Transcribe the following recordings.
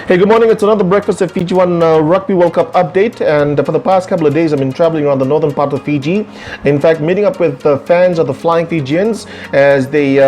Hey, good morning. It's another Breakfast at Fiji One Rugby World Cup update. And for the past couple of days, I've been traveling around the northern part of Fiji. In fact, meeting up with fans of the Flying Fijians as they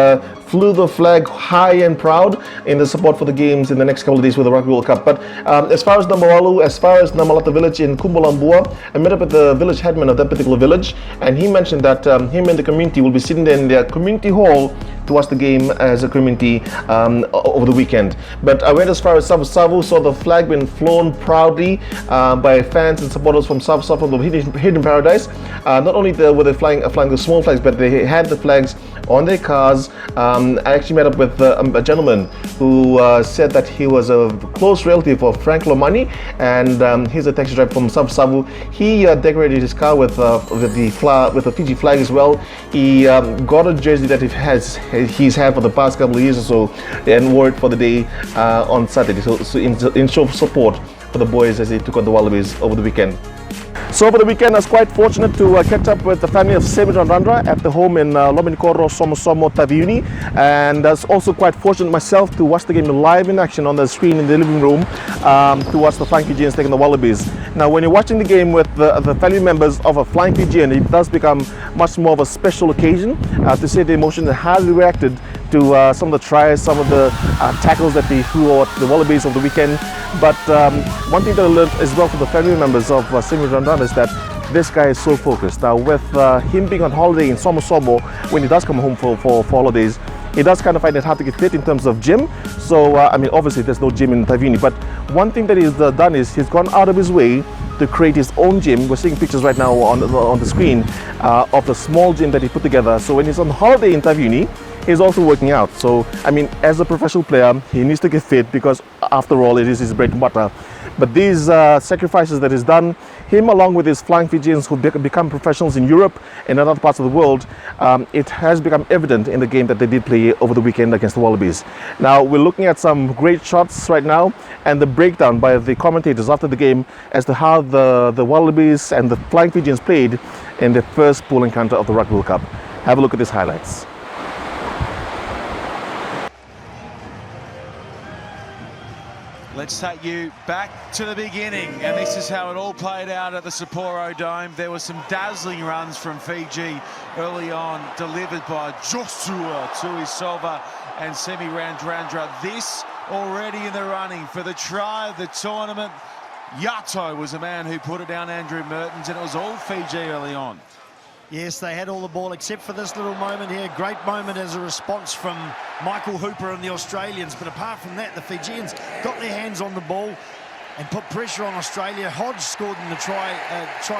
flew the flag high and proud in the support for the games in the next couple of days with the Rugby World Cup. But as far as Namawalu, as far as Namalata village in Kumbulambua, I met up with the village headman of that particular village, and he mentioned that him and the community will be sitting there in their community hall to watch the game as a community over the weekend. But I went as far as Savu Savu, saw the flag being flown proudly by fans and supporters from Savu Savu from the Hidden Paradise. Not only were they flying the small flags, but they had the flags on their cars. I actually met up with a gentleman who said that he was a close relative of Frank Lomani, and he's a taxi driver from Savu Savu. He decorated his car with the Fiji flag as well. He got a jersey that he's had for the past couple of years or so, and wore it for the day on Saturday. So in show of support for the boys as they took on the Wallabies over the weekend. So over the weekend, I was quite fortunate to catch up with the family of Semi Randrandra at the home in Lominikoro, Somosomo, Taviuni, and I was also quite fortunate myself to watch the game live in action on the screen in the living room to watch the Flying Fijians taking the Wallabies. Now, when you're watching the game with the family members of a Flying Fijian, it does become much more of a special occasion to see the emotion and how they reacted to some of the tries, some of the tackles that they threw at the Wallabies of the weekend. But one thing that I learned as well from the family members of Semi Randrandra is that this guy is so focused. Now, with him being on holiday in Somosomo, when he does come home for holidays, he does kind of find it hard to get fit in terms of gym. So, I mean, obviously there's no gym in Taviuni, but one thing that he's done is he's gone out of his way to create his own gym. We're seeing pictures right now on the screen of the small gym that he put together. So when he's on holiday in Taviuni, he's also working out. So, I mean, as a professional player, he needs to get fit because after all, it is his bread and butter. But these sacrifices that he's done, him along with his Flying Fijians who become professionals in Europe and in other parts of the world, it has become evident in the game that they did play over the weekend against the Wallabies. Now, we're looking at some great shots right now and the breakdown by the commentators after the game as to how the Wallabies and the Flying Fijians played in the first pool encounter of the Rugby World Cup. Have a look at these highlights. Let's take you back to the beginning, and this is how it all played out at the Sapporo Dome. There were some dazzling runs from Fiji early on, delivered by Joshua Tuisova and Semi Randrandra. This already in the running for the try of the tournament. Yato was a man who put it down Andrew Mertens, and it was all Fiji early on. Yes, they had all the ball except for this little moment here. Great moment as a response from Michael Hooper and the Australians. But apart from that, the Fijians got their hands on the ball and put pressure on Australia. Hodge scored in the try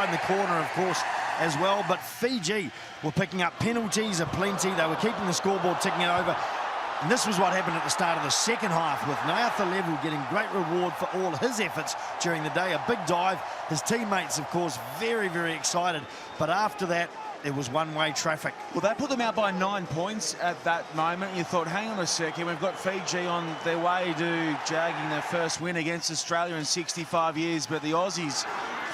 in the corner, of course, as well. But Fiji were picking up penalties aplenty. They were keeping the scoreboard ticking over. And this was what happened at the start of the second half, with Naatha Level getting great reward for all his efforts during the day. A big dive. His teammates, of course, very, very excited. But after that, it was one-way traffic. Well, they put them out by 9 points at that moment. You thought, hang on a second, we've got Fiji on their way to jagging their first win against Australia in 65 years. But the Aussies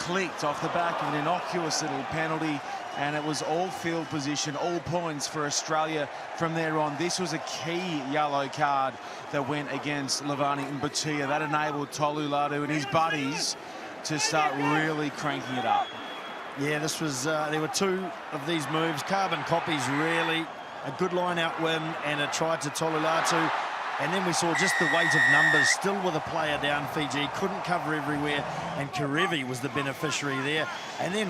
clicked off the back of an innocuous little penalty, and it was all field position, all points for Australia from there on. This was a key yellow card that went against Levani and Batia. That enabled Tolu Ladu and his buddies to start really cranking it up. Yeah, this was, there were two of these moves. Carbon copies, really. A good line-out win and a try to Tolu Latu. And then we saw just the weight of numbers, still with a player down. Fiji couldn't cover everywhere, and Karevi was the beneficiary there. And then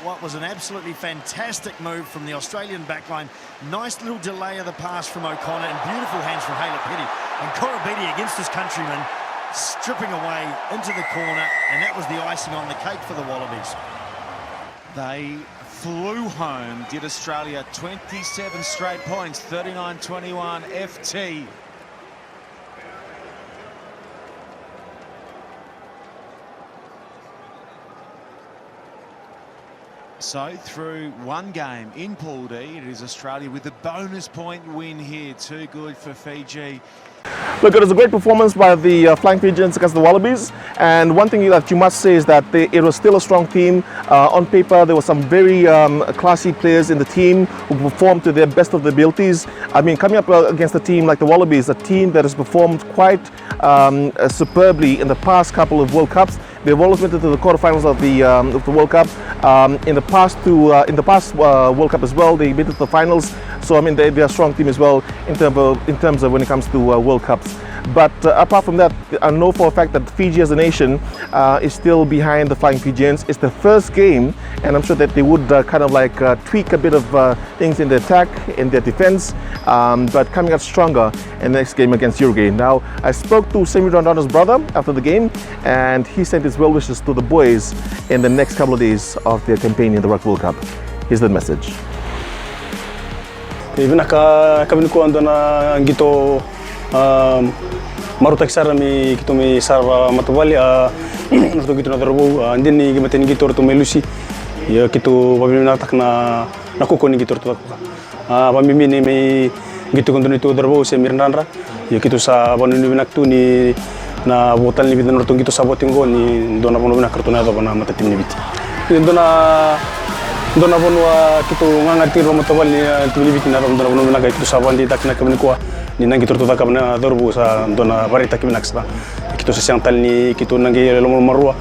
what was an absolutely fantastic move from the Australian backline. Nice little delay of the pass from O'Connor, and beautiful hands from Haylett Petty. And Korobidi against his countryman, stripping away into the corner, and that was the icing on the cake for the Wallabies. They flew home, did Australia 27 straight points, 39-21 FT. So through one game in Pool D, it is Australia with the bonus point win here. Too good for Fiji. Look, it was a great performance by the Flying Fijians against the Wallabies, and one thing that you must say is that it was still a strong team. On paper, there were some very classy players in the team who performed to their best of their abilities. I mean, coming up against a team like the Wallabies, a team that has performed quite superbly in the past couple of World Cups. They've always made it to the quarterfinals of the World Cup. In the past World Cup as well, they made it to the finals. So I mean, they're a strong team as well in terms of when it comes to World Cups. But apart from that, I know for a fact that Fiji as a nation is still behind the Flying Fijians. It's the first game, and I'm sure that they would kind of like tweak a bit of things in the attack, in their defense, but coming out stronger in the next game against Uruguay. Now, I spoke to Semi Rondano's brother after the game, and he sent his well wishes to the boys in the next couple of days of their campaign in the Rugby World Cup. Here's the message. Even kami ko ando na gito marutak sara mi kito mi sarva matwali nato gito na darbo andin ni gimaten gito to melusi ya kito pamimi natak na nakuko ni gito to pamimi ni may gito kondo nito darbo se mirnanra ya kito sa banu ni binaktu ni na botal ni bidan norto gito saboting go ni dona bono na kartona do na matatim ni biti dona bono kito ngangati ro matwal ni tibili biti na dona bono na kito sabandi tak na kami ko ni nang kito to takam na dorbo sa dona barita kimi naksa kito sa siyang tal ni kito nangi lomo marwa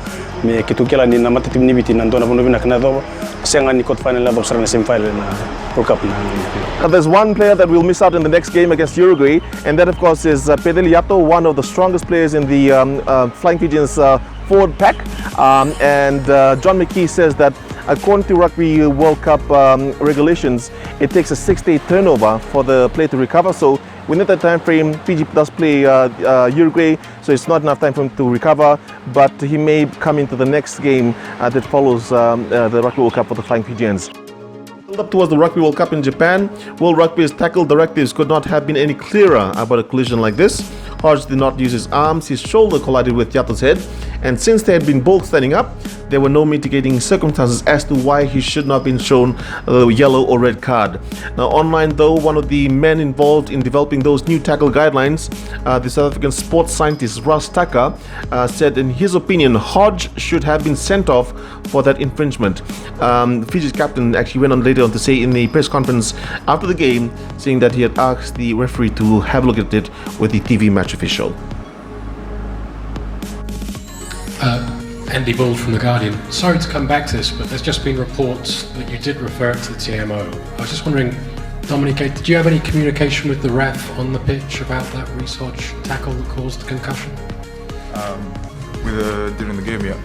me kito kila ni na matatim ni biti na dona bono binak na do siyang ni quarter final na do sa semi final na World Cup na. There's one player that we'll miss out in the next game against Uruguay, and that of course is Pedeli Yato, one of the strongest players in the Flying Fijians forward pack, and John McKee says that according to Rugby World Cup regulations, it takes a 6-day turnover for the player to recover. So within that time frame, Fiji does play Uruguay, so it's not enough time for him to recover, but he may come into the next game that follows the Rugby World Cup for the Flying Fijians. Up towards the Rugby World Cup in Japan, World Rugby's tackle directives could not have been any clearer about a collision like this. Hodge did not use his arms, his shoulder collided with Yato's head, and since they had been both standing up, there were no mitigating circumstances as to why he should not have been shown a yellow or red card. Now online though, one of the men involved in developing those new tackle guidelines, the South African sports scientist Russ Tucker, said in his opinion Hodge should have been sent off for that infringement. Fiji's captain actually went on later on to say in the press conference after the game, saying that he had asked the referee to have a look at it with the TV match official. Andy Bull from The Guardian. Sorry to come back to this, but there's just been reports that you did refer it to the TMO. I was just wondering, Dominic, did you have any communication with the ref on the pitch about that Reece Hodge tackle that caused the concussion? During the game, yeah.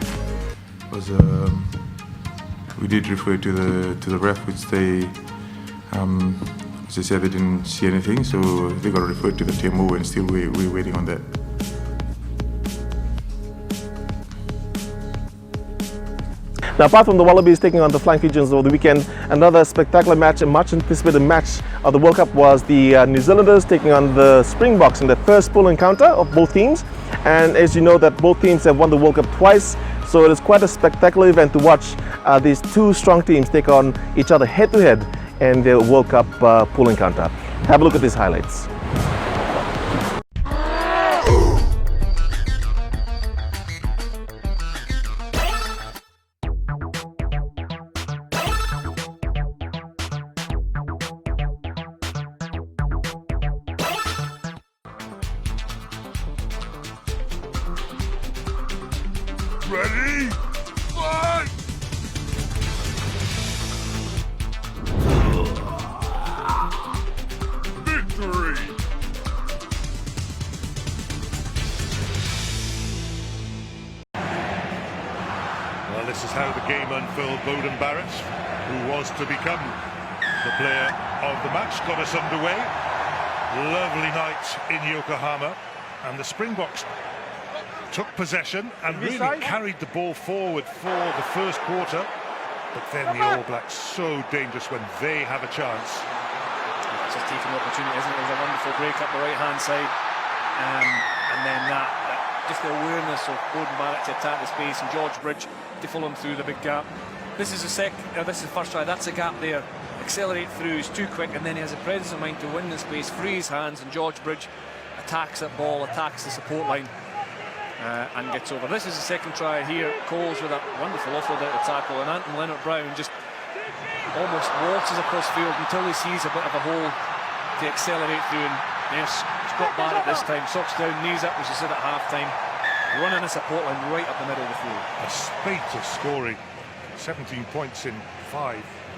We did refer to the ref, which they said they didn't see anything, so they got referred to the TMO, and still we're waiting on that. Now, apart from the Wallabies taking on the Flying Fijians over the weekend, another spectacular match, a much anticipated match of the World Cup was the New Zealanders taking on the Springboks in the first full encounter of both teams. And as you know, that both teams have won the World Cup twice, so it is quite a spectacular event to watch these two strong teams take on each other head to head in the World Cup pool encounter. Have a look at these highlights. Ready? Fight! Victory! Well, this is how the game unfurled. Beauden Barrett, who was to become the player of the match, got us underway. Lovely night in Yokohama, and the Springboks took possession and really carried the ball forward for the first quarter, but then the All Blacks so dangerous when they have a chance. It's just taking the opportunity, isn't it? There's a wonderful break up the right-hand side, and then just the awareness of Beauden Barrett to attack the space and George Bridge to follow him through the big gap. This is the first try. That's a gap there. Accelerate through, he's too quick, and then he has a presence of mind to win the space, free his hands, and George Bridge attacks that ball, attacks the support line, and gets over. This is the second try here. Coles with a wonderful offload out of tackle, and Anton Leonard-Brown just almost waltzes across field until he sees a bit of a hole to accelerate through, and there's Scott Barrett this time, socks down, knees up, as you said at half-time, running a support line right up the middle of the field. A spate of scoring, 17 points in 5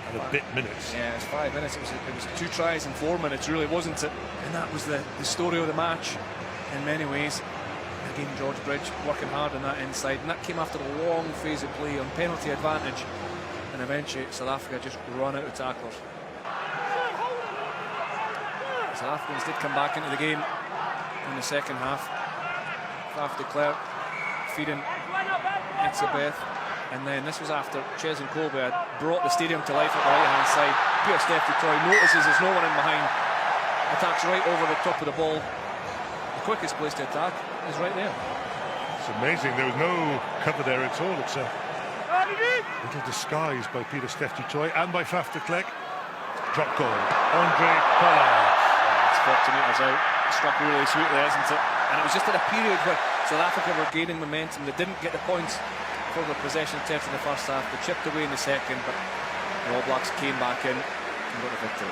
and a bit minutes. Yeah, it's 5 minutes. It was 2 tries in 4 minutes, really, wasn't it? And that was the story of the match in many ways. Again, George Bridge working hard on that inside, and that came after a long phase of play on penalty advantage, and eventually South Africa just run out of tacklers. South Africans did come back into the game in the second half. Faf de Klerk feeding Etzebeth, and then this was after Ches and Colby had brought the stadium to life at the right hand side. Peter Steph du Toit notices there's no one in behind, attacks right over the top of the ball. The quickest place to attack is right there. It's amazing, there was no cover there at all. It's a little disguised by Peter Steph du Toit and by Faf de Klerk. Drop goal, Andre Pollard. It's 40 metres out, struck really sweetly, isn't it? And it was just at a period where South Africa were gaining momentum. They didn't get the points for the possession attempt in the first half. They chipped away in the second, but the All Blacks came back in and got the victory.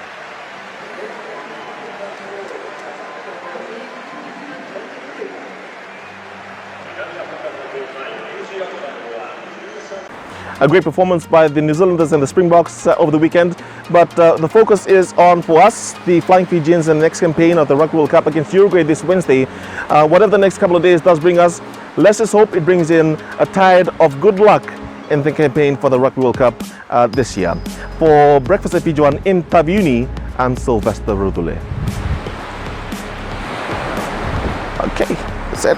A great performance by the New Zealanders and the Springboks over the weekend, but the focus is on, for us, the Flying Fijians and the next campaign of the Rugby World Cup against Uruguay this Wednesday. Whatever the next couple of days does bring us, let's just hope it brings in a tide of good luck in the campaign for the Rugby World Cup this year. For Breakfast at Fiji One in Taveuni, I'm Sylvester Rudule. Okay, that's it.